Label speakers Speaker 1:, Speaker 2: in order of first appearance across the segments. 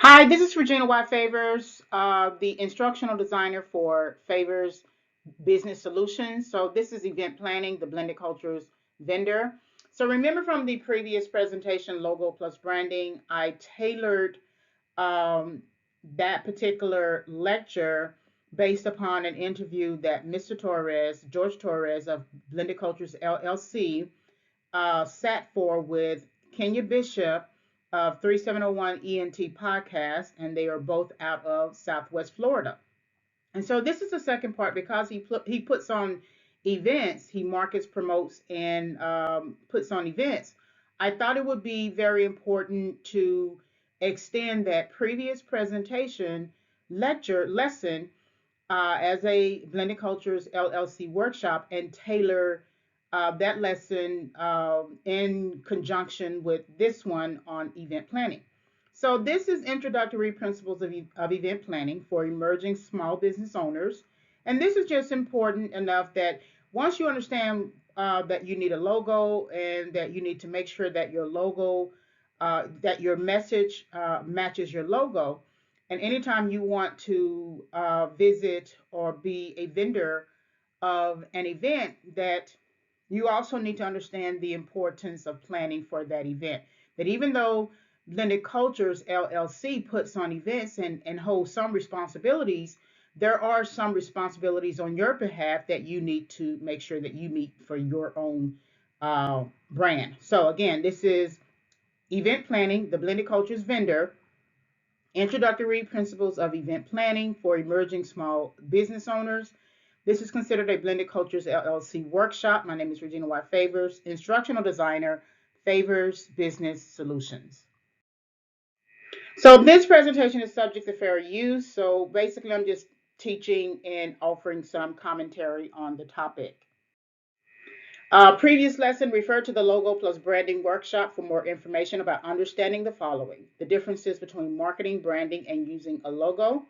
Speaker 1: Hi, this is Regina Y. Favors, the instructional designer for Favors Business Solutions. So this is event planning, the blended cultures vendor. So remember from the previous presentation, logo plus branding, I tailored um, that particular lecture based upon an interview that Mr. Torres, George Torres of Blended Cultures LLC, sat for with Kenya Bishop of 3701 ENT Podcast, and they are both out of Southwest Florida. And so this is the second part because he puts on events, he markets, promotes, and puts on events. I thought it would be very important to extend that previous presentation lesson as a Blended Cultures LLC workshop and tailor that lesson in conjunction with this one on event planning. So this is introductory principles of event planning for emerging small business owners. And this is just important enough that once you understand that you need a logo and that you need to make sure that your logo, that your message matches your logo, and anytime you want to visit or be a vendor of an event, that you also need to understand the importance of planning for that event. That even though Blended Cultures LLC puts on events and holds some responsibilities, there are some responsibilities on your behalf that you need to make sure that you meet for your own brand. So again, this is event planning, the Blended Cultures vendor. Introductory Principles of Event Planning for Emerging Small Business Owners. This is considered a Blended Cultures LLC workshop. My name is Regina Y. Favors, instructional designer, Favors Business Solutions. So this presentation is subject to fair use. So basically, I'm just teaching and offering some commentary on the topic. Previous lesson, refer to the logo plus branding workshop for more information about understanding the following: the differences between marketing, branding, and using a logo,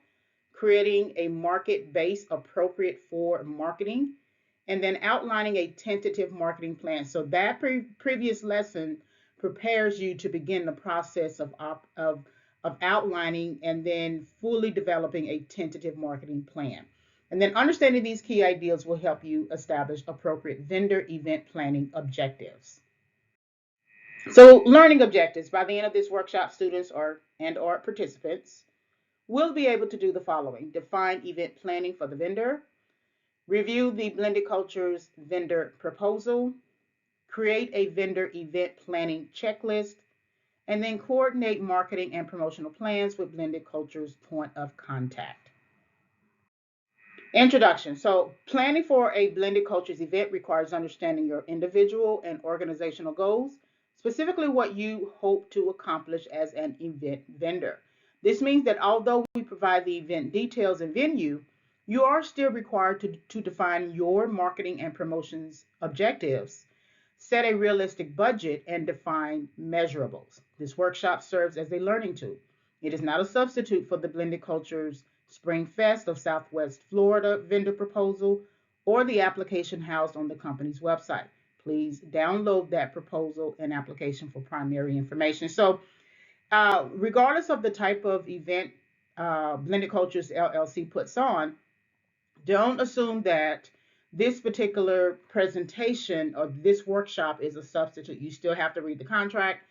Speaker 1: creating a market base appropriate for marketing, and then outlining a tentative marketing plan. So that previous lesson prepares you to begin the process of outlining and then fully developing a tentative marketing plan. And then understanding these key ideas will help you establish appropriate vendor event planning objectives. So learning objectives. By the end of this workshop, students or participants will be able to do the following: define event planning for the vendor, review the Blended Cultures vendor proposal, create a vendor event planning checklist, and then coordinate marketing and promotional plans with Blended Cultures point of contact. Introduction. So, planning for a Blended Cultures event requires understanding your individual and organizational goals, specifically what you hope to accomplish as an event vendor. This means that although we provide the event details and venue, you are still required to define your marketing and promotions objectives, set a realistic budget, and define measurables. This workshop serves as a learning tool. It is not a substitute for the Blended Cultures Spring Fest of Southwest Florida vendor proposal or the application housed on the company's website. Please download that proposal and application for primary information. So, regardless of the type of event Blended Cultures LLC puts on, don't assume that this particular presentation or this workshop is a substitute. You still have to read the contract.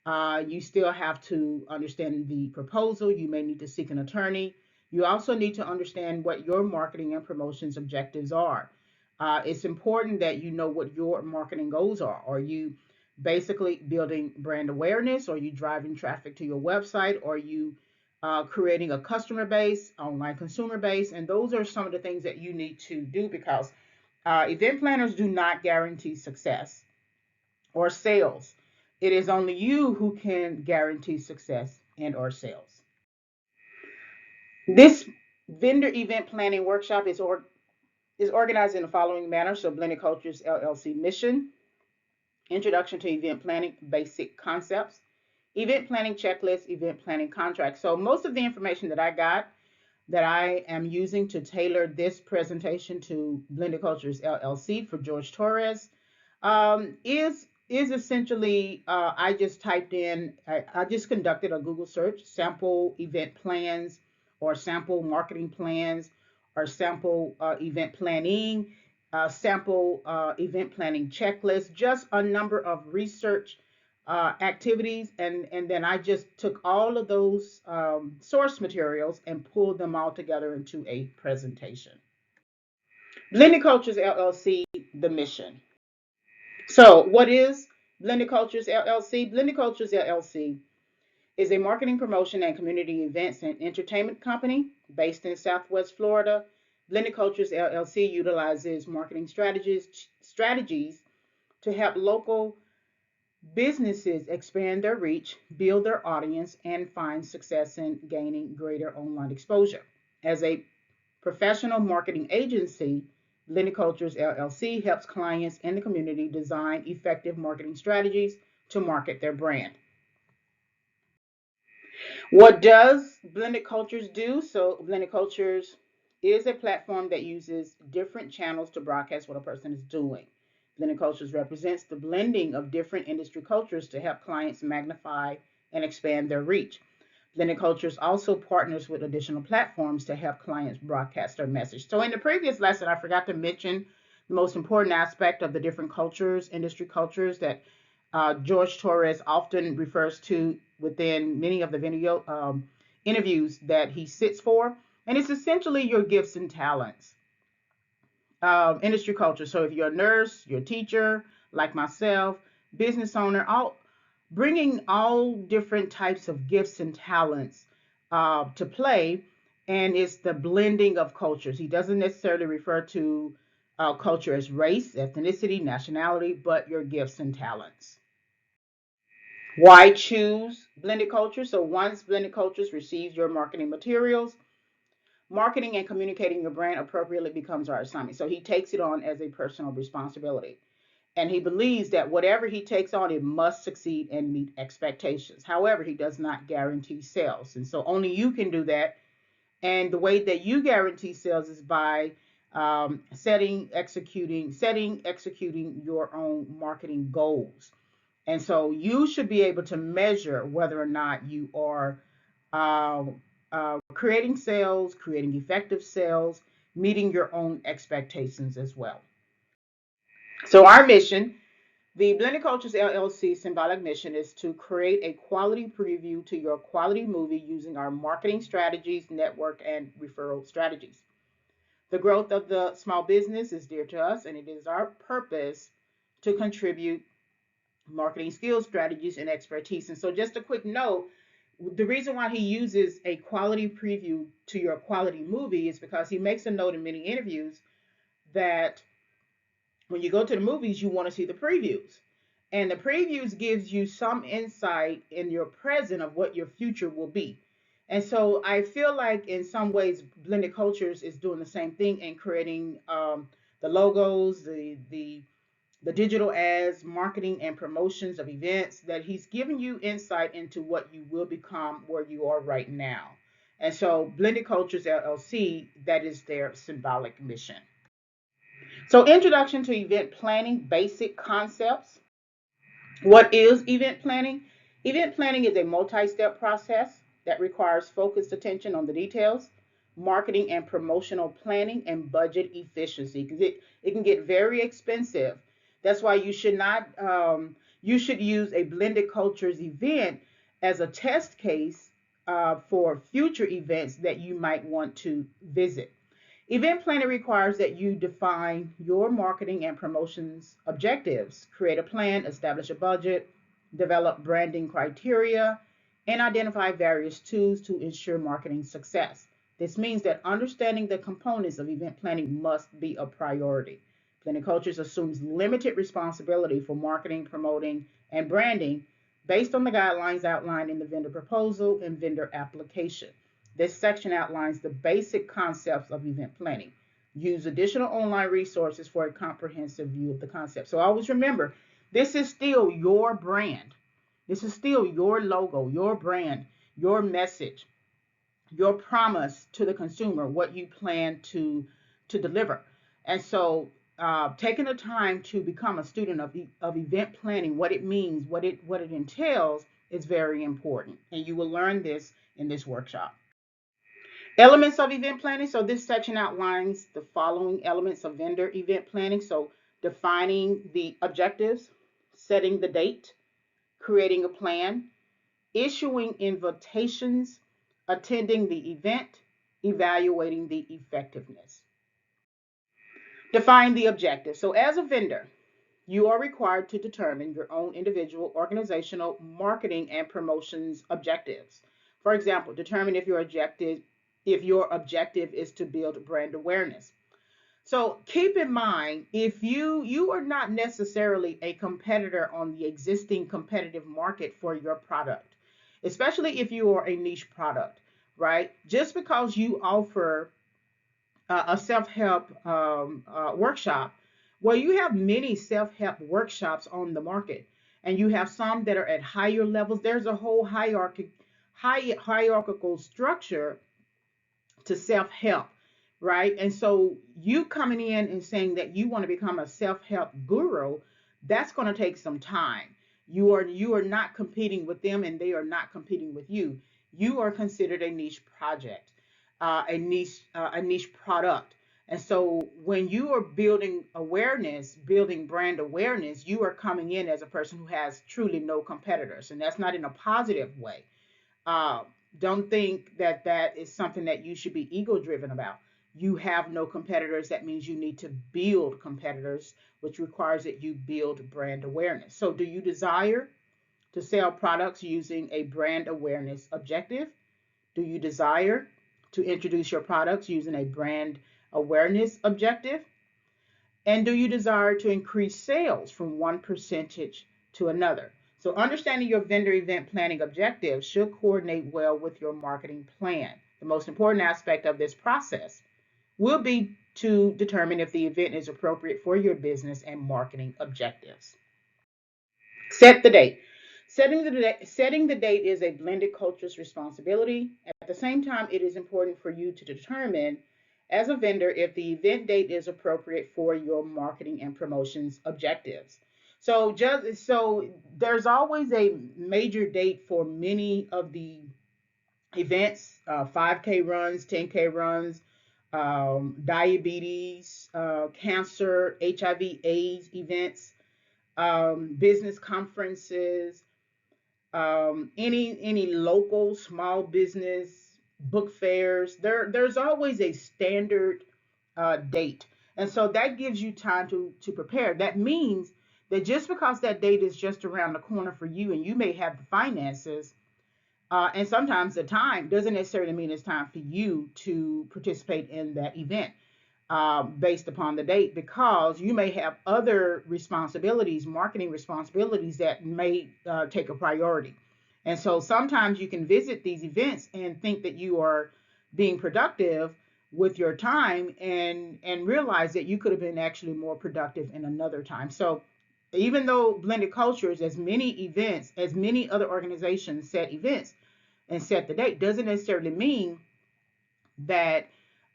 Speaker 1: You still have to understand the proposal. You may need to seek an attorney. You also need to understand what your marketing and promotions objectives are. It's important that you know what your marketing goals are. Are you basically building brand awareness? Are you driving traffic to your website? Are you creating a customer base, online consumer base? And those are some of the things that you need to do because event planners do not guarantee success or sales. It is only you who can guarantee success and or sales. This vendor event planning workshop is organized in the following manner. So Blended Cultures LLC mission, introduction to event planning, basic concepts, event planning checklist, event planning contract. So most of the information that I got that I am using to tailor this presentation to Blended Cultures LLC for George Torres is is essentially, I just typed in, I just conducted a Google search, sample event plans or sample marketing plans or sample event planning, sample event planning checklist, just a number of research activities. And then I just took all of those source materials and pulled them all together into a presentation. Blended Cultures LLC, the mission. So, what is Blended Cultures LLC? Blended Cultures LLC is a marketing, promotion, and community events and entertainment company based in Southwest Florida. Blended Cultures LLC utilizes marketing strategies to help local businesses expand their reach, build their audience, and find success in gaining greater online exposure. As a professional marketing agency, Blended Cultures LLC helps clients in the community design effective marketing strategies to market their brand. What does Blended Cultures do? So, Blended Cultures is a platform that uses different channels to broadcast what a person is doing. Blended Cultures represents the blending of different industry cultures to help clients magnify and expand their reach. Blended Cultures also partners with additional platforms to help clients broadcast their message. So, in the previous lesson, I forgot to mention the most important aspect of the different cultures, industry cultures that George Torres often refers to within many of the video interviews that he sits for. And it's essentially your gifts and talents, industry culture. So if you're a nurse, you're a teacher, like myself, business owner, all bringing all different types of gifts and talents to play. And it's the blending of cultures. He doesn't necessarily refer to culture as race, ethnicity, nationality, but your gifts and talents. Why choose Blended Cultures? So once Blended Cultures receives your marketing materials, marketing and communicating your brand appropriately becomes our assignment. So he takes it on as a personal responsibility. And he believes that whatever he takes on, it must succeed and meet expectations. However, he does not guarantee sales. And so only you can do that. And the way that you guarantee sales is by executing your own marketing goals. And so you should be able to measure whether or not you are uh, creating sales, creating effective sales, meeting your own expectations as well. So our mission, the Blended Cultures LLC symbolic mission, is to create a quality preview to your quality movie using our marketing strategies, network, and referral strategies. The growth of the small business is dear to us, and it is our purpose to contribute marketing skills, strategies, and expertise. And so, just a quick note, the reason why he uses a quality preview to your quality movie is because he makes a note in many interviews that when you go to the movies, you want to see the previews. And the previews gives you some insight in your present of what your future will be. And so I feel like in some ways, Blended Cultures is doing the same thing and creating the logos, the digital ads, marketing, and promotions of events, that he's giving you insight into what you will become where you are right now. And so Blended Cultures LLC, that is their symbolic mission. So introduction to event planning, basic concepts. What is event planning? Event planning is a multi-step process that requires focused attention on the details, marketing and promotional planning, and budget efficiency, because it can get very expensive. That's why you should not, you should use a Blended Cultures event as a test case for future events that you might want to visit. Event planning requires that you define your marketing and promotions objectives, create a plan, establish a budget, develop branding criteria, and identify various tools to ensure marketing success. This means that understanding the components of event planning must be a priority. Blended Cultures assumes limited responsibility for marketing, promoting, and branding based on the guidelines outlined in the vendor proposal and vendor application. This section outlines the basic concepts of event planning. Use additional online resources for a comprehensive view of the concept. So always remember, this is still your brand. This is still your logo, your brand, your message, your promise to the consumer, what you plan to deliver. And so taking the time to become a student of event planning, what it means, what it entails, is very important. And you will learn this in this workshop. Elements of event planning. So this section outlines the following elements of vendor event planning. So defining the objectives, setting the date, creating a plan, issuing invitations, attending the event, evaluating the effectiveness. Define the objective. So as a vendor, you are required to determine your own individual organizational marketing and promotions objectives. For example, determine if your objective is to build brand awareness. So keep in mind, if you are not necessarily a competitor on the existing competitive market for your product, especially if you are a niche product, right? Just because you offer a self-help workshop, well, you have many self-help workshops on the market, and you have some that are at higher levels. There's a whole hierarchical structure to self-help, right? And so you coming in and saying that you want to become a self-help guru, that's going to take some time. You are not competing with them, and they are not competing with you. You are considered a niche project, a niche product. And so when you are building awareness, building brand awareness, you are coming in as a person who has truly no competitors, and that's not in a positive way. uh, don't think that that is something that you should be ego driven about. You have no competitors. That means you need to build competitors, which requires that you build brand awareness. So, do you desire to sell products using a brand awareness objective? Do you desire to introduce your products using a brand awareness objective? And do you desire to increase sales from one percentage to another? So, understanding your vendor event planning objectives should coordinate well with your marketing plan. The most important aspect of this process will be to determine if the event is appropriate for your business and marketing objectives. Set the date. Setting the date is a blended culture's responsibility. At the same time, it is important for you to determine as a vendor if the event date is appropriate for your marketing and promotions objectives. So there's always a major date for many of the events, 5K runs, 10K runs, diabetes, cancer, HIV/AIDS events, business conferences, any local small business book fairs. There's always a standard date, and so that gives you time to prepare. That means that just because that date is just around the corner for you, and you may have the finances, and sometimes the time doesn't necessarily mean it's time for you to participate in that event based upon the date, because you may have other responsibilities, marketing responsibilities, that may take a priority. And so sometimes you can visit these events and think that you are being productive with your time, and realize that you could have been actually more productive in another time. So even though blended cultures, as many events, as many other organizations set events and set the date, doesn't necessarily mean that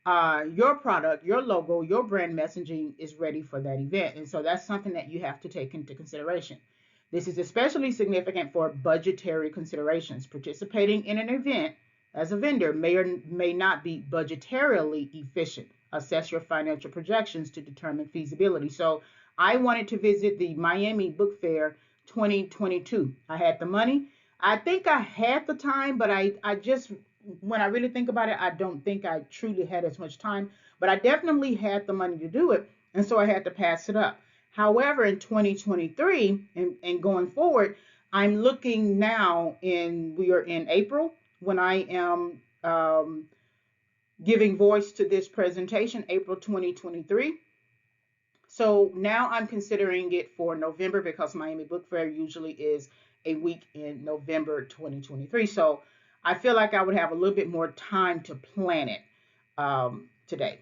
Speaker 1: your product, your logo, your brand messaging is ready for that event. And so that's something that you have to take into consideration. This is especially significant for budgetary considerations. Participating in an event as a vendor may or may not be budgetarily efficient. Assess your financial projections to determine feasibility. So I wanted to visit the Miami Book Fair 2022. I had the money. I think I had the time, but I just, when I really think about it, I don't think I truly had as much time, but I definitely had the money to do it. And so I had to pass it up. However, in 2023 and going forward, I'm looking now we are in April when I am giving voice to this presentation, April 2023. So now I'm considering it for November, because Miami Book Fair usually is a week in November 2023. So I feel like I would have a little bit more time to plan it today.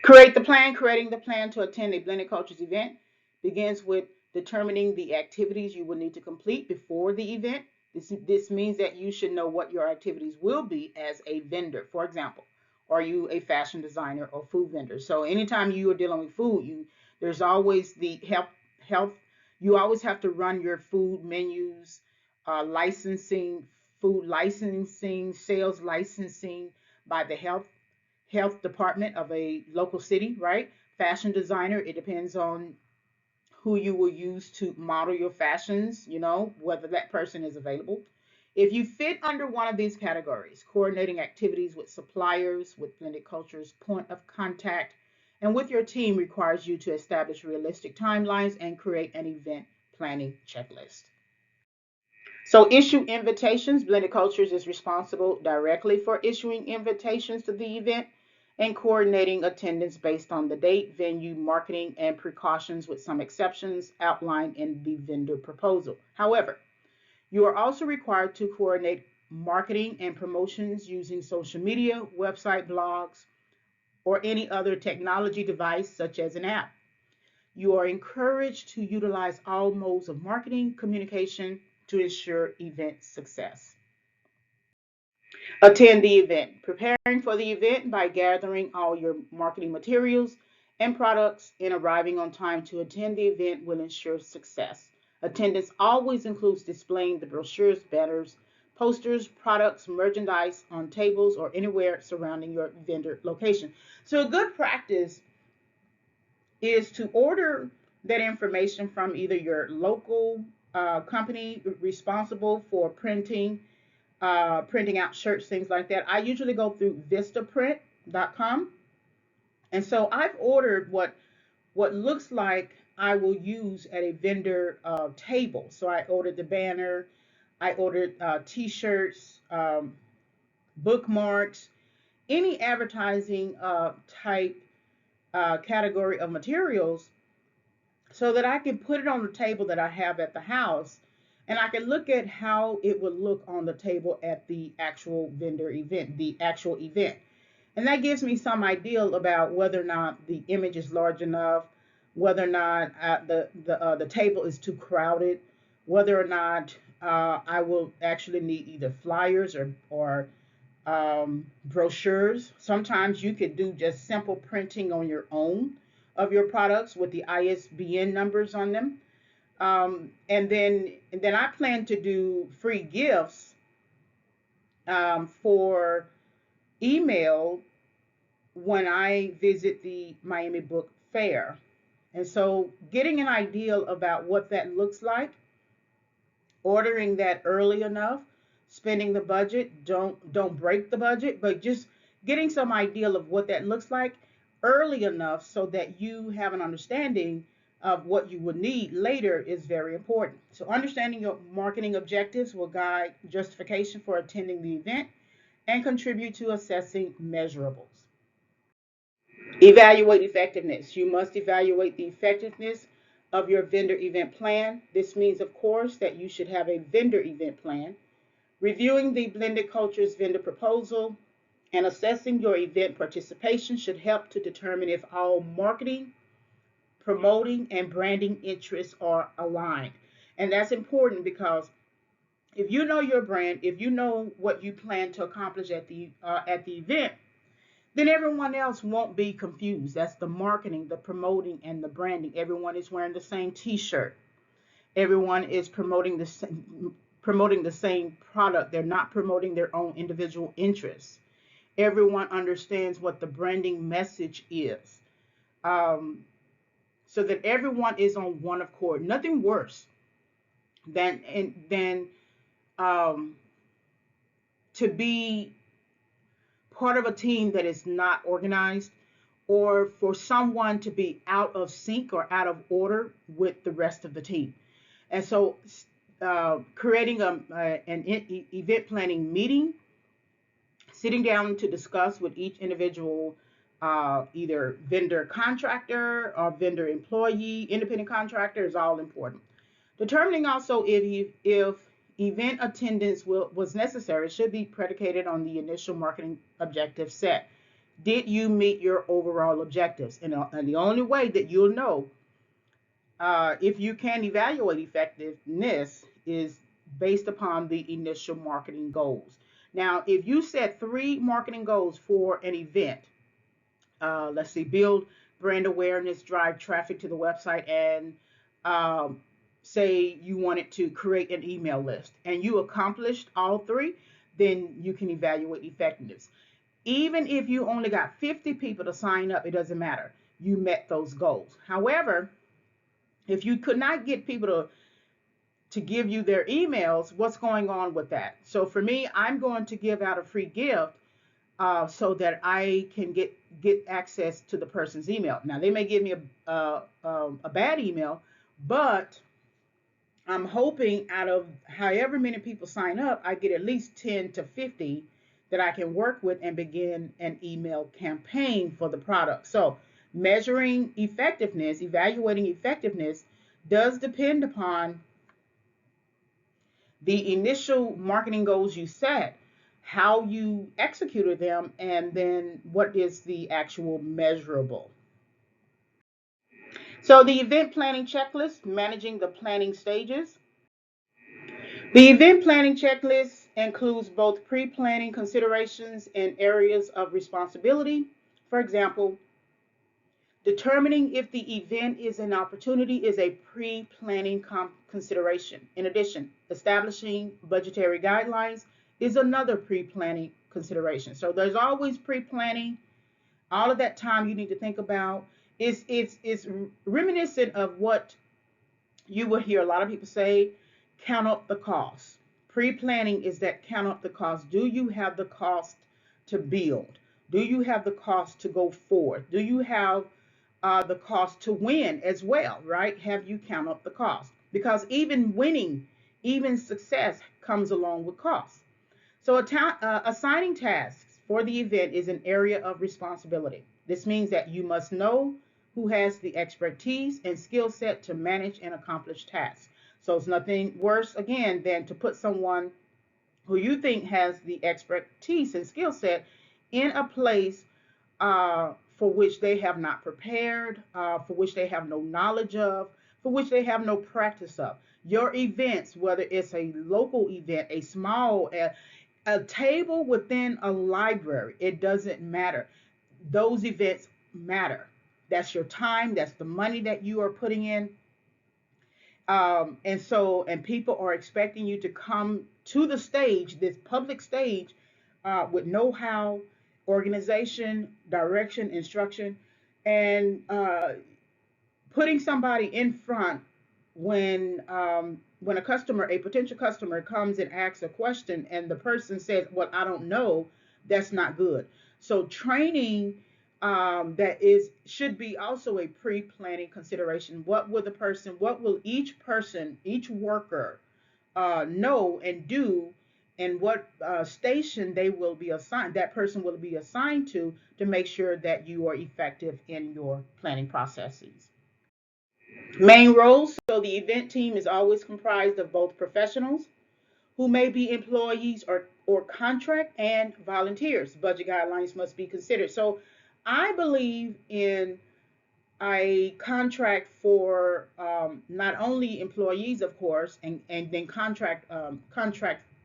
Speaker 1: Create the plan. Creating the plan to attend a Blended Cultures event begins with determining the activities you will need to complete before the event. This means that you should know what your activities will be as a vendor. For example, Are you a fashion designer or food vendor? So anytime you are dealing with food, there's always the health. You always have to run your food menus, licensing, food licensing, sales licensing by the health department of a local city, right? Fashion designer, it depends on who you will use to model your fashions, whether that person is available. If you fit under one of these categories, coordinating activities with suppliers, with blended cultures, point of contact, and with your team requires you to establish realistic timelines and create an event planning checklist. So issue invitations. Blended Cultures is responsible directly for issuing invitations to the event and coordinating attendance based on the date, venue, marketing, and precautions with some exceptions outlined in the vendor proposal. However, you are also required to coordinate marketing and promotions using social media, website, blogs, or any other technology device such as an app. You are encouraged to utilize all modes of marketing communication to ensure event success. Attend the event. Preparing for the event by gathering all your marketing materials and products and arriving on time to attend the event will ensure success. Attendance always includes displaying the brochures, banners, posters, products, merchandise on tables or anywhere surrounding your vendor location. So, a good practice is to order that information from either your local company responsible for printing out shirts, things like that. I usually go through vistaprint.com. And so I've ordered what looks like I will use at a vendor table. So I ordered the banner, I ordered t-shirts, bookmarks, any advertising type category of materials so that I can put it on the table that I have at the house and I can look at how it would look on the table at the actual vendor event, the actual event. And that gives me some idea about whether or not the image is large enough, whether or not the table is too crowded, whether or not I will actually need either flyers or brochures. Sometimes you could do just simple printing on your own of your products with the ISBN numbers on them. And then I plan to do free gifts for email when I visit the Miami Book Fair. And so getting an idea about what that looks like, ordering that early enough, spending the budget, don't break the budget, but just getting some idea of what that looks like early enough so that you have an understanding of what you would need later is very important. So understanding your marketing objectives will guide justification for attending the event and contribute to assessing measurables. Evaluate effectiveness. You must evaluate the effectiveness of your vendor event plan. This means, of course, that you should have a vendor event plan. Reviewing the Blended Cultures vendor proposal and assessing your event participation should help to determine if all marketing, promoting, and branding interests are aligned. And that's important because if you know your brand, if you know what you plan to accomplish at the event, then everyone else won't be confused. That's the marketing, the promoting, and the branding. Everyone is wearing the same T-shirt. Everyone is promoting the same product. They're not promoting their own individual interests. Everyone understands what the branding message is, um, so that everyone is on one accord. Nothing worse than um, to be part of a team that is not organized or for someone to be out of sync or out of order with the rest of the team. And so, creating an event planning meeting, sitting down to discuss with each individual, either vendor contractor or vendor employee, independent contractor, is all important. Determining also if event attendance was necessary should be predicated on the initial marketing objective set. Did you meet your overall objectives? And the only way that you'll know if you can evaluate effectiveness is based upon the initial marketing goals. Now, if you set 3 marketing goals for an event, let's see, build brand awareness, drive traffic to the website, and um, say you wanted to create an email list, and you accomplished all 3, then you can evaluate effectiveness. Even if you only got 50 people to sign up, it doesn't matter. You met those goals. However, if you could not get people to give you their emails, what's going on with that? So for me, I'm going to give out a free gift so that I can get access to the person's email. Now they may give me a bad email, but I'm hoping out of however many people sign up, I get at least 10 to 50 that I can work with and begin an email campaign for the product. So measuring effectiveness, evaluating effectiveness does depend upon the initial marketing goals you set, how you executed them, and then what is the actual measurable. So the event planning checklist, managing the planning stages. The event planning checklist includes both pre-planning considerations and areas of responsibility. For example, determining if the event is an opportunity is a pre-planning consideration. In addition, establishing budgetary guidelines is another pre-planning consideration. So there's always pre-planning. All of that time you need to think about is reminiscent of what you will hear a lot of people say, count up the cost. Pre-planning is that count up the cost. Do you have the cost to build? Do you have the cost to go forward? Do you have the cost to win as well, right? Have you count up the cost? Because even winning, even success comes along with cost. So assigning tasks for the event is an area of responsibility. This means that you must know who has the expertise and skill set to manage and accomplish tasks. So it's nothing worse, again, than to put someone who you think has the expertise and skill set in a place for which they have not prepared, for which they have no knowledge of, for which they have no practice of. Your events, whether it's a local event, a small, a table within a library, it doesn't matter. Those events matter. That's your time, that's the money that you are putting in. And people are expecting you to come to the stage, this public stage, with know-how, organization, direction, instruction, and putting somebody in front when a customer, a potential customer, comes and asks a question, and the person says, "Well, I don't know," that's not good. So training that is should be also a pre-planning consideration. What will each person, each worker know and do, and what station they will be assigned, that person will be assigned to make sure that you are effective in your planning processes. Main roles. So the event team is always comprised of both professionals who may be employees or contract and volunteers. Budget guidelines must be considered. So I believe in a contract for not only employees, of course, and then contract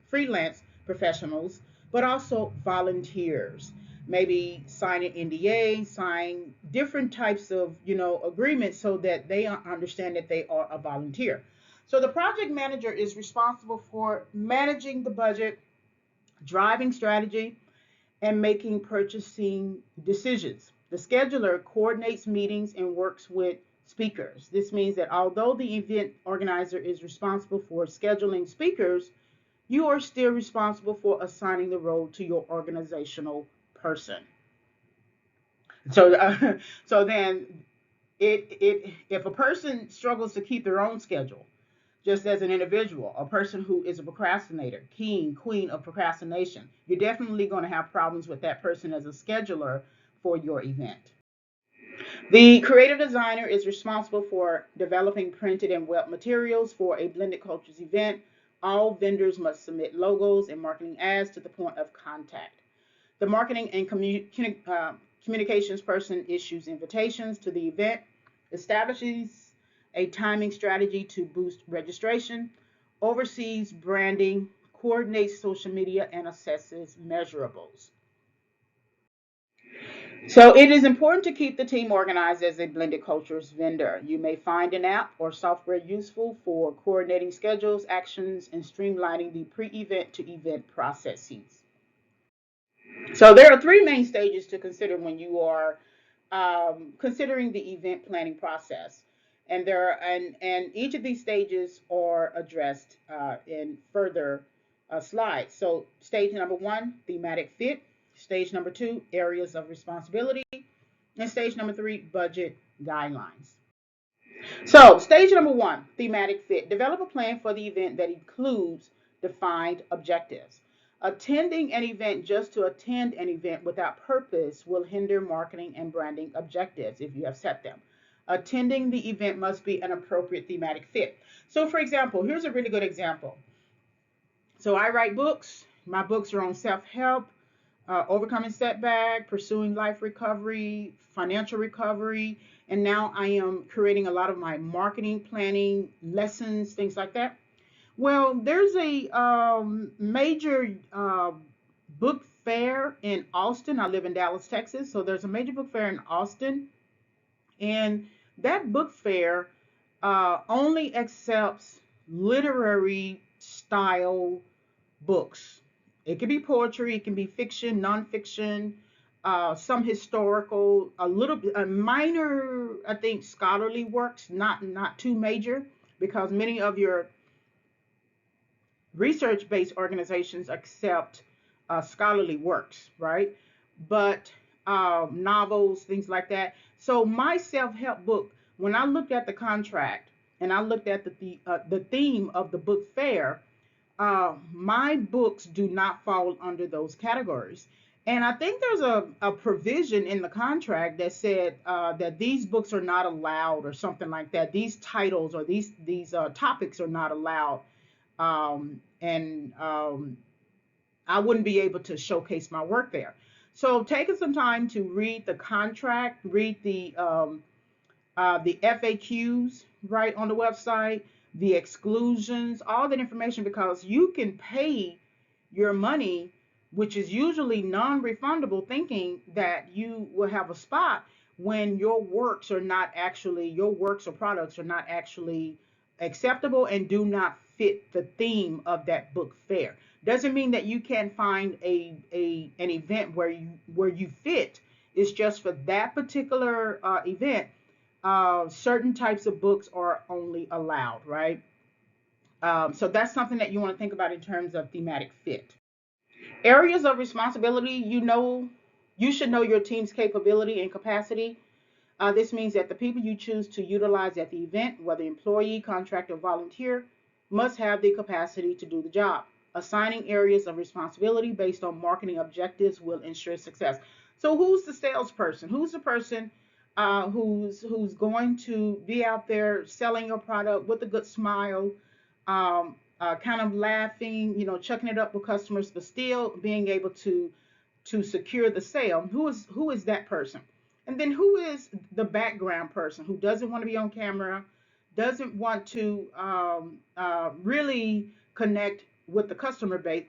Speaker 1: freelance professionals, but also volunteers. Maybe sign an NDA, sign different types of agreements so that they understand that they are a volunteer. So the project manager is responsible for managing the budget, driving strategy, and making purchasing decisions. The scheduler coordinates meetings and works with speakers. This means that although the event organizer is responsible for scheduling speakers, you are still responsible for assigning the role to your organizational person. So, so then, if a person struggles to keep their own schedule, just as an individual, a person who is a procrastinator, king, queen of procrastination, you're definitely going to have problems with that person as a scheduler for your event. The creative designer is responsible for developing printed and web materials for a blended cultures event. All vendors must submit logos and marketing ads to the point of contact. The marketing and communications person issues invitations to the event, establishes a timing strategy to boost registration, oversees branding, coordinates social media, and assesses measurables. So it is important to keep the team organized as a blended cultures vendor. You may find an app or software useful for coordinating schedules, actions, and streamlining the pre-event to event processes. So there are three main stages to consider when you are considering the event planning process, and each of these stages are addressed in further slides. So stage number one, thematic fit. Stage number two, areas of responsibility, and stage number three, budget guidelines. So, stage number one, thematic fit. Develop a plan for the event that includes defined objectives. Attending an event just to attend an event without purpose will hinder marketing and branding objectives if you have set them. Attending the event must be an appropriate thematic fit. So, for example, here's a really good example. So, I write books. My books are on self help, overcoming setback, pursuing life recovery, financial recovery, and now I am creating a lot of my marketing planning lessons, things like that. Well, there's a major book fair in Austin. I live in Dallas, Texas, so there's a major book fair in Austin, and that book fair only accepts literary style books. It can be poetry, it can be fiction, nonfiction, some historical, a little bit, a minor, I think, scholarly works, not too major, because many of your research-based organizations accept scholarly works, right? But novels, things like that. So my self-help book, when I looked at the contract and I looked at the theme of the book fair, my books do not fall under those categories. And I think there's a provision in the contract that said that these books are not allowed or something like that. These titles or these topics are not allowed. And I wouldn't be able to showcase my work there. So taking some time to read the contract, read the FAQs right on the website, the exclusions, all that information, because you can pay your money, which is usually non-refundable, thinking that you will have a spot when your works or products are not actually acceptable and do not fit the theme of that book fair. Doesn't mean that you can't find an event where you fit. It's just for that particular event, certain types of books are only allowed, right? So that's something that you want to think about in terms of thematic fit. Areas of responsibility, you should know your team's capability and capacity. This means that the people you choose to utilize at the event, whether employee, contractor, or volunteer, must have the capacity to do the job. Assigning areas of responsibility based on marketing objectives will ensure success. So, who's the salesperson? Who's the person who's going to be out there selling your product with a good smile, kind of laughing, chucking it up with customers, but still being able to secure the sale? Who is that person? And then who is the background person who doesn't want to be on camera, doesn't want to really connect with the customer base,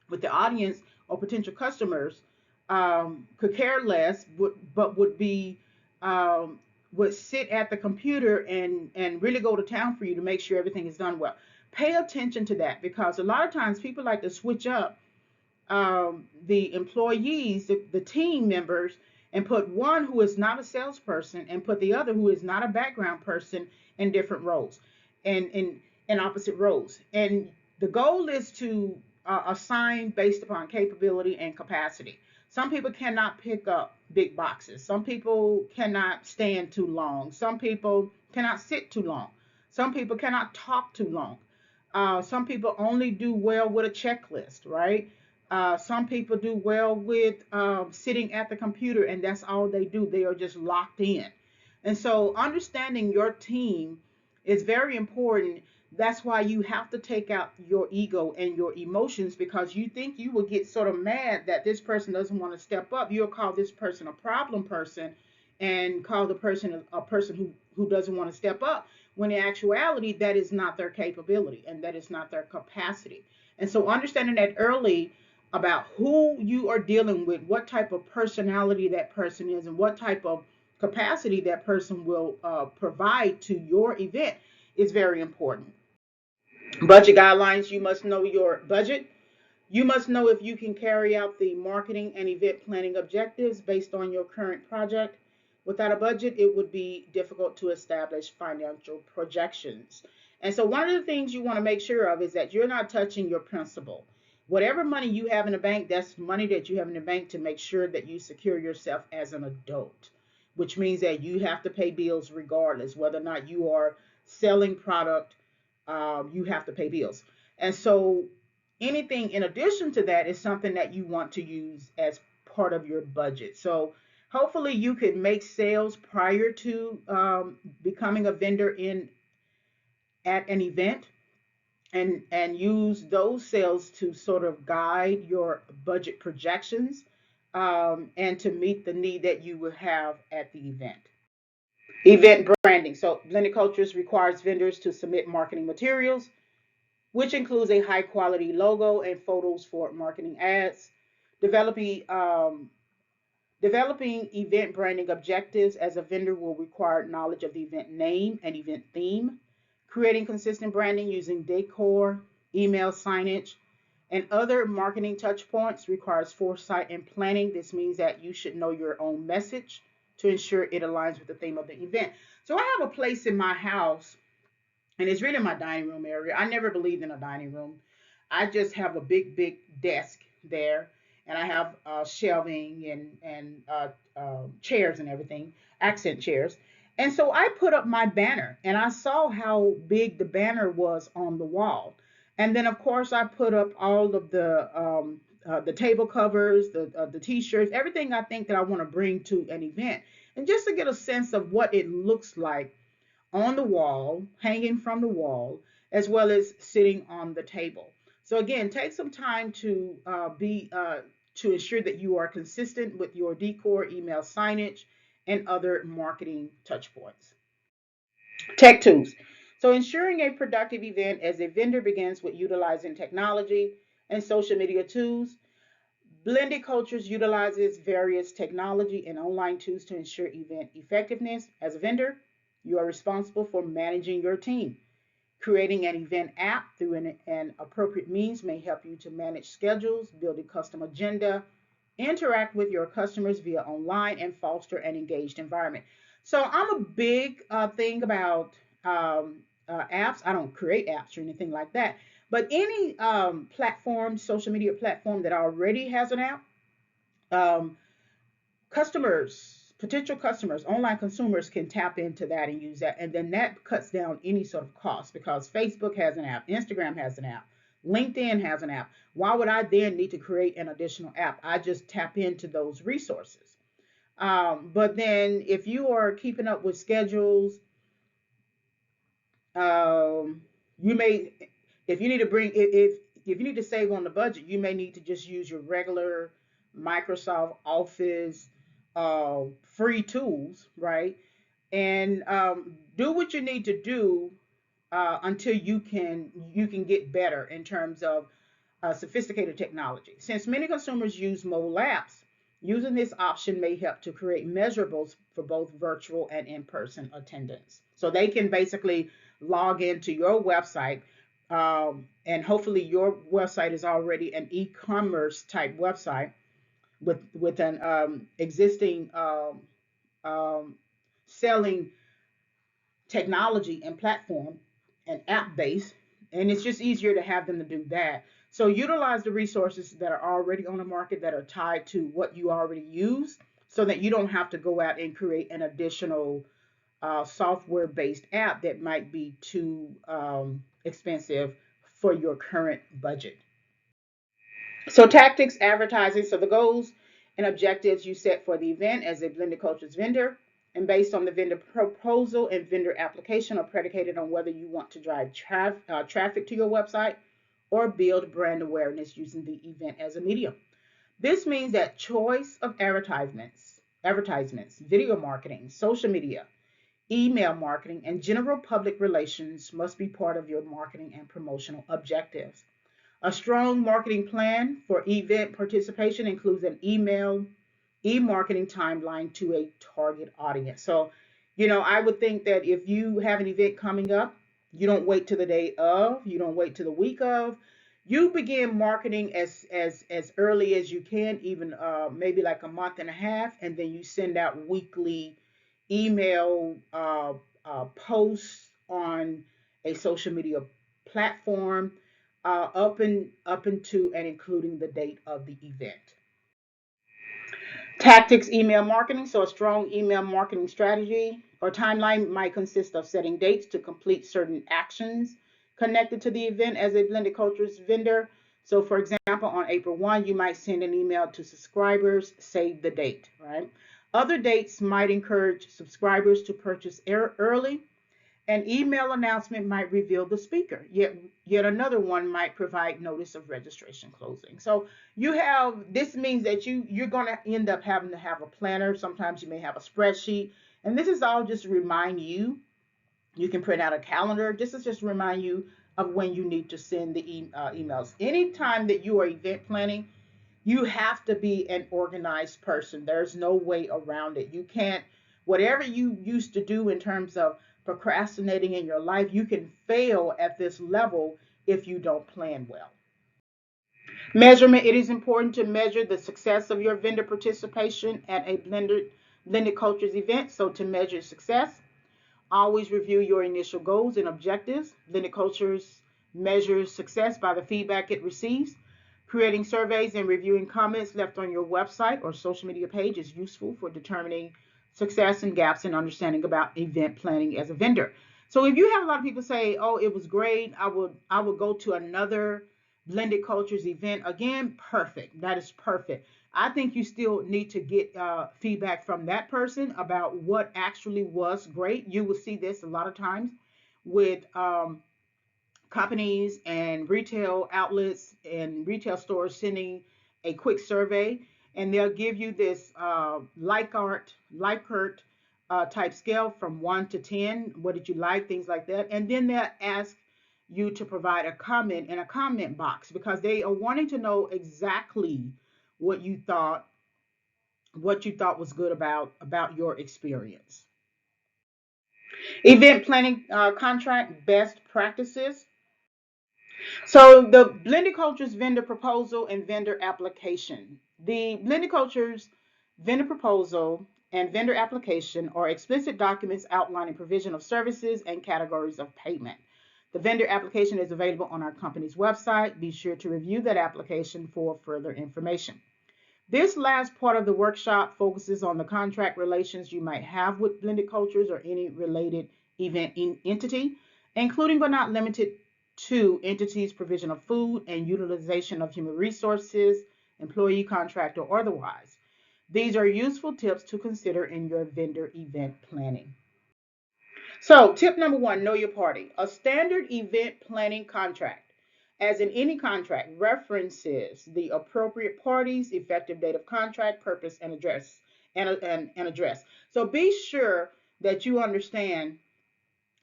Speaker 1: with the audience or potential customers, could care less, but would sit at the computer and really go to town for you to make sure everything is done well. Pay attention to that, because a lot of times people like to switch up the employees, the team members, and put one who is not a salesperson and put the other who is not a background person in different roles and in opposite roles. And the goal is to assign based upon capability and capacity. Some people cannot pick up big boxes. Some people cannot stand too long. Some people cannot sit too long. Some people cannot talk too long. Some people only do well with a checklist, right? Some people do well with sitting at the computer and that's all they do. They are just locked in. And so understanding your team is very important. That's why you have to take out your ego and your emotions, because you think you will get sort of mad that this person doesn't want to step up. You'll call this person a problem person and call the person a person who doesn't want to step up, when in actuality that is not their capability and that is not their capacity. And so understanding that early about who you are dealing with, what type of personality that person is, and what type of capacity that person will provide to your event is very important. Budget guidelines, you must know your budget. You must know if you can carry out the marketing and event planning objectives based on your current project. Without a budget, it would be difficult to establish financial projections. And so, one of the things you want to make sure of is that you're not touching your principal. Whatever money you have in the bank, that's money that you have in the bank to make sure that you secure yourself as an adult, which means that you have to pay bills regardless, whether or not you are selling product, you have to pay bills. And so, anything in addition to that is something that you want to use as part of your budget. So hopefully you could make sales prior to becoming a vendor in at an event, and use those sales to sort of guide your budget projections, and to meet the need that you will have at the event. Event branding. So Blended Cultures requires vendors to submit marketing materials, which includes a high quality logo and photos for marketing ads. Developing event branding objectives as a vendor will require knowledge of the event name and event theme. Creating consistent branding using decor, email signage, and other marketing touch points requires foresight and planning. This means that you should know your own message to ensure it aligns with the theme of the event. So I have a place in my house, and it's really in my dining room area. I never believed in a dining room. I just have a big desk there, and I have shelving and chairs and everything, accent chairs. And so I put up my banner, and I saw how big the banner was on the wall. And then, of course, I put up all of the table covers, the T-shirts, everything I think that I want to bring to an event, and just to get a sense of what it looks like on the wall, hanging from the wall, as well as sitting on the table. So again, take some time to ensure that you are consistent with your decor, email signage, and other marketing touch points. Tech tools. So ensuring a productive event as a vendor begins with utilizing technology and social media tools. Blended Cultures utilizes various technology and online tools to ensure event effectiveness. As a vendor, you are responsible for managing your team. Creating an event app through an appropriate means may help you to manage schedules, build a custom agenda, interact with your customers via online, and foster an engaged environment. So I'm a big thing about apps. I don't create apps or anything like that, but any platform, social media platform that already has an app, um, potential customers, online consumers can tap into that and use that. And then that cuts down any sort of cost because Facebook has an app, Instagram has an app, LinkedIn has an app. Why would I then need to create an additional app? I just tap into those resources. But then if you are keeping up with schedules, um, you may, if you need to if you need to save on the budget, you may need to just use your regular Microsoft Office free tools, right? And do what you need to do until you can get better in terms of sophisticated technology. Since many consumers use mobile apps, using this option may help to create measurables for both virtual and in-person attendance. So they can basically log into your website, and hopefully your website is already an e-commerce type website with an existing um, selling technology and platform and app base, and it's just easier to have them to do that. So utilize the resources that are already on the market that are tied to what you already use, so that you don't have to go out and create an additional software based app that might be too expensive for your current budget. So tactics, advertising. So the goals and objectives you set for the event as a Blended Cultures vendor, and based on the vendor proposal and vendor application, are predicated on whether you want to drive traffic to your website or build brand awareness using the event as a medium. This means that choice of advertisements, video marketing, social media, email marketing, and general public relations must be part of your marketing and promotional objectives. A strong marketing plan for event participation includes an email, e-marketing timeline to a target audience. So, I would think that if you have an event coming up, you don't wait to the day of, you don't wait to the week of. You begin marketing as early as you can, even maybe like a month and a half, and then you send out weekly email posts on a social media platform up into and including the date of the event. Tactics email marketing. So, a strong email marketing strategy or timeline might consist of setting dates to complete certain actions connected to the event as a blended cultures vendor. So, for example, on April 1, you might send an email to subscribers, save the date, right? Other dates might encourage subscribers to purchase early. An email announcement might reveal the speaker. Yet another one might provide notice of registration closing. So this means that you're going to end up having to have a planner. Sometimes you may have a spreadsheet, and this is all just to remind you. You can print out a calendar. This is just to remind you of when you need to send the emails. Anytime that you are event planning, you have to be an organized person. There's no way around it. You can't, whatever you used to do in terms of procrastinating in your life, you can fail at this level if you don't plan well. Measurement. It is important to measure the success of your vendor participation at a blended cultures event. So to measure success, always review your initial goals and objectives. Blended Cultures measures success by the feedback it receives. Creating surveys and reviewing comments left on your website or social media page is useful for determining success and gaps in understanding about event planning as a vendor. So if you have a lot of people say, "Oh, it was great. I would go to another Blended Cultures event again," perfect. That is perfect. I think you still need to get feedback from that person about what actually was great. You will see this a lot of times with companies and retail outlets and retail stores sending a quick survey, and they'll give you this Likert type scale from 1 to 10. What did you like? Things like that. And then they'll ask you to provide a comment in a comment box because they are wanting to know exactly what you thought was good about your experience. Event planning contract best practices. So the Blended Cultures vendor proposal and vendor application. The Blended Cultures vendor proposal and vendor application are explicit documents outlining provision of services and categories of payment. The vendor application is available on our company's website. Be sure to review that application for further information. This last part of the workshop focuses on the contract relations you might have with Blended Cultures or any related event entity, including but not limited to entities' provision of food and utilization of human resources, employee, contract, or otherwise. These are useful tips to consider in your vendor event planning. So, tip number one, know your party. A standard event planning contract, as in any contract, references the appropriate parties, effective date of contract, purpose, and address. And address. So be sure that you understand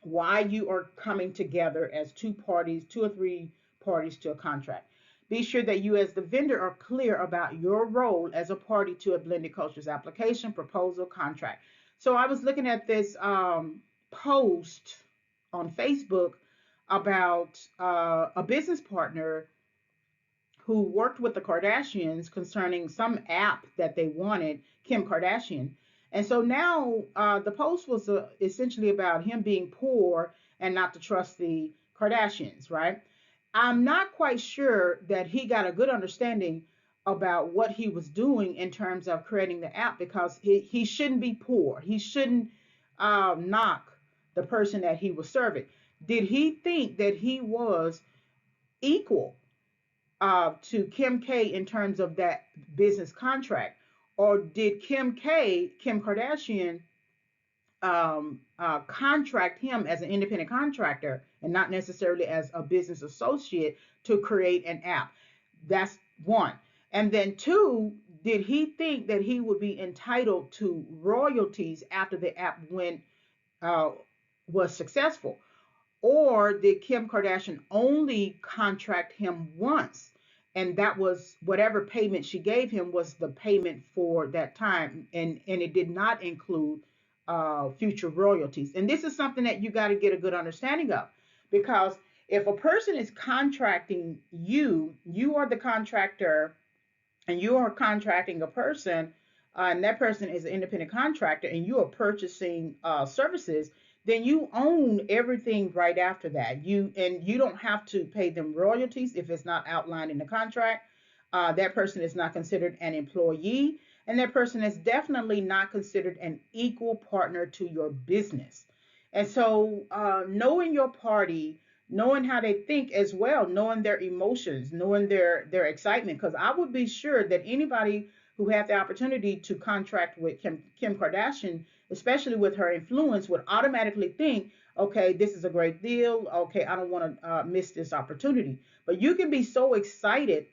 Speaker 1: why you are coming together as two parties, two or three parties to a contract. Be sure that you, as the vendor, are clear about your role as a party to a Blended Cultures application, proposal, contract. So I was looking at this post on Facebook about a business partner who worked with the Kardashians concerning some app that they wanted, Kim Kardashian. And so now the post was essentially about him being poor and not to trust the Kardashians, right? I'm not quite sure that he got a good understanding about what he was doing in terms of creating the app because he shouldn't be poor. He shouldn't knock the person that he was serving. Did he think that he was equal to Kim K in terms of that business contract? Or did Kim Kardashian, contract him as an independent contractor and not necessarily as a business associate to create an app? That's one. And then two, did he think that he would be entitled to royalties after the app uh, was successful? Or did Kim Kardashian only contract him once? And that was whatever payment she gave him was the payment for that time. And it did not include future royalties. And this is something that you got to get a good understanding of. Because if a person is contracting you, you are the contractor and you are contracting a person, and that person is an independent contractor, and you are purchasing services, then you own everything right after that. You don't have to pay them royalties if it's not outlined in the contract. That person is not considered an employee, and that person is definitely not considered an equal partner to your business. And so, knowing your party, knowing how they think as well, knowing their emotions, knowing their excitement. Because I would be sure that anybody who had the opportunity to contract with Kim Kardashian, especially with her influence, would automatically think, okay, this is a great deal. Okay, I don't want to miss this opportunity. But you can be so excited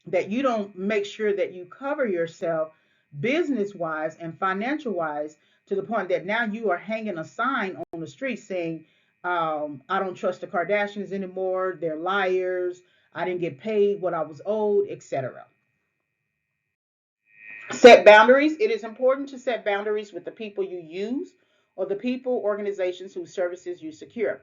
Speaker 1: that you don't make sure that you cover yourself business wise and financial wise to the point that now you are hanging a sign on the street saying, I don't trust the Kardashians anymore. They're liars. I didn't get paid what I was owed, etc. Set boundaries. It is important to set boundaries with the people you use or the people, organizations whose services you secure.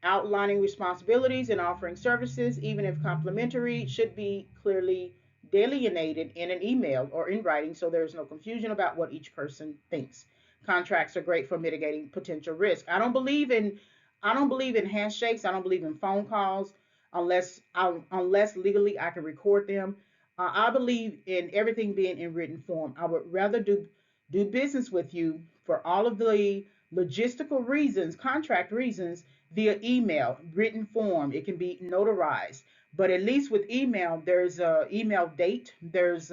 Speaker 1: Outlining responsibilities and offering services, even if complimentary, should be clearly delineated in an email or in writing so there's no confusion about what each person thinks. Contracts are great for mitigating potential risk. I don't believe in handshakes. I don't believe in phone calls unless legally I can record them. I believe in everything being in written form. I would rather do business with you for all of the logistical reasons, contract reasons, via email, written form. It can be notarized, but at least with email, there's a email date. There's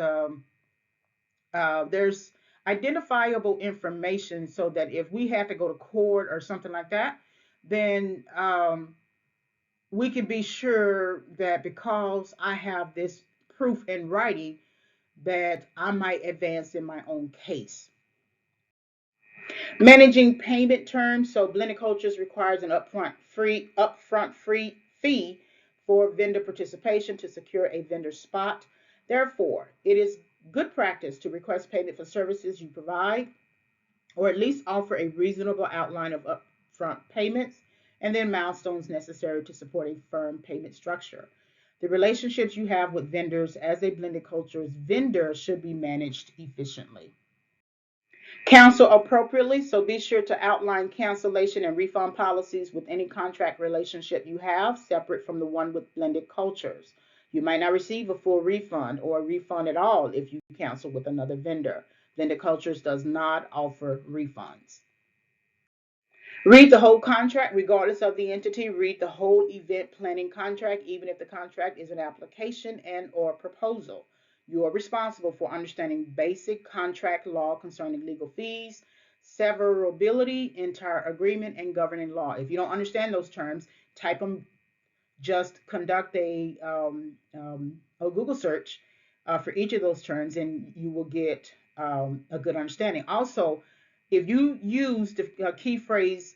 Speaker 1: identifiable information so that if we had to go to court or something like that, then we can be sure that because I have this proof in writing, that I might advance in my own case. Managing payment terms. So Blended Cultures requires an upfront free fee for vendor participation to secure a vendor spot. Therefore, it is good practice to request payment for services you provide, or at least offer a reasonable outline of upfront payments and then milestones necessary to support a firm payment structure. The relationships you have with vendors as a Blended Cultures vendor should be managed efficiently. Counsel appropriately, so be sure to outline cancellation and refund policies with any contract relationship you have, separate from the one with Blended Cultures. You might not receive a full refund or a refund at all if you cancel with another vendor. Blended Cultures does not offer refunds. Read the whole contract, regardless of the entity. Read the whole event planning contract, even if the contract is an application and or proposal. You are responsible for understanding basic contract law concerning legal fees, severability, entire agreement, and governing law. If you don't understand those terms, type them. Just conduct a Google search for each of those terms, and you will get a good understanding. Also, if you use the key phrase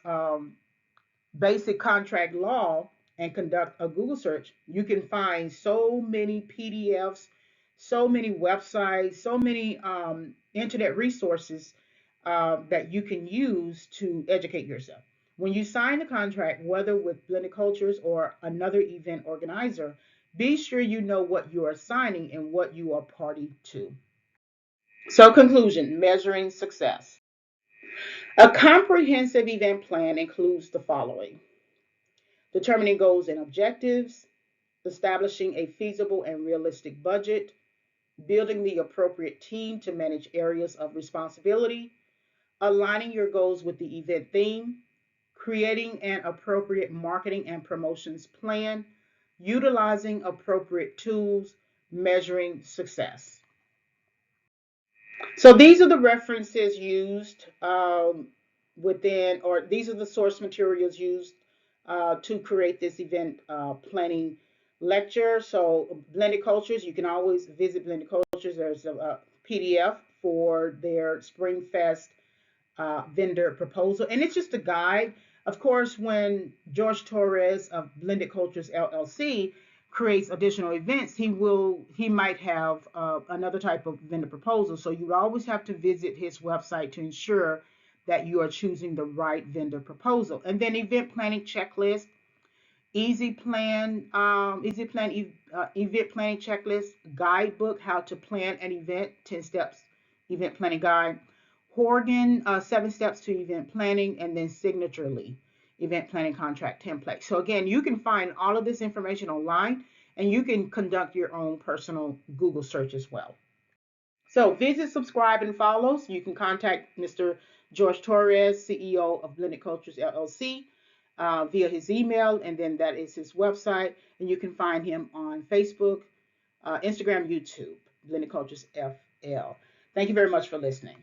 Speaker 1: basic contract law and conduct a Google search, you can find so many PDFs, so many websites, so many internet resources that you can use to educate yourself. When you sign the contract, whether with Blended Cultures or another event organizer, be sure you know what you are signing and what you are party to. So, conclusion, measuring success. A comprehensive event plan includes the following: determining goals and objectives, establishing a feasible and realistic budget, building the appropriate team to manage areas of responsibility, aligning your goals with the event theme, creating an appropriate marketing and promotions plan, utilizing appropriate tools, measuring success. So these are the references used within, or these are the source materials used to create this event planning lecture. So Blended Cultures, you can always visit Blended Cultures. There's a PDF for their Spring Fest vendor proposal, and it's just a guide. Of course, when George Torres of Blended Cultures LLC creates additional events, he might have another type of vendor proposal. So you always have to visit his website to ensure that you are choosing the right vendor proposal. And then event planning checklist, event planning checklist, guidebook, how to plan an event, 10 steps event planning guide, Horgan, 7 steps to event planning, and then Signaturely, event planning contract template. So again, you can find all of this information online, and you can conduct your own personal Google search as well. So visit, subscribe, and follow. So you can contact Mr. George Torres, CEO of Blended Cultures LLC, via his email, and then that is his website. And you can find him on Facebook, Instagram, YouTube, Blended Cultures FL. Thank you very much for listening.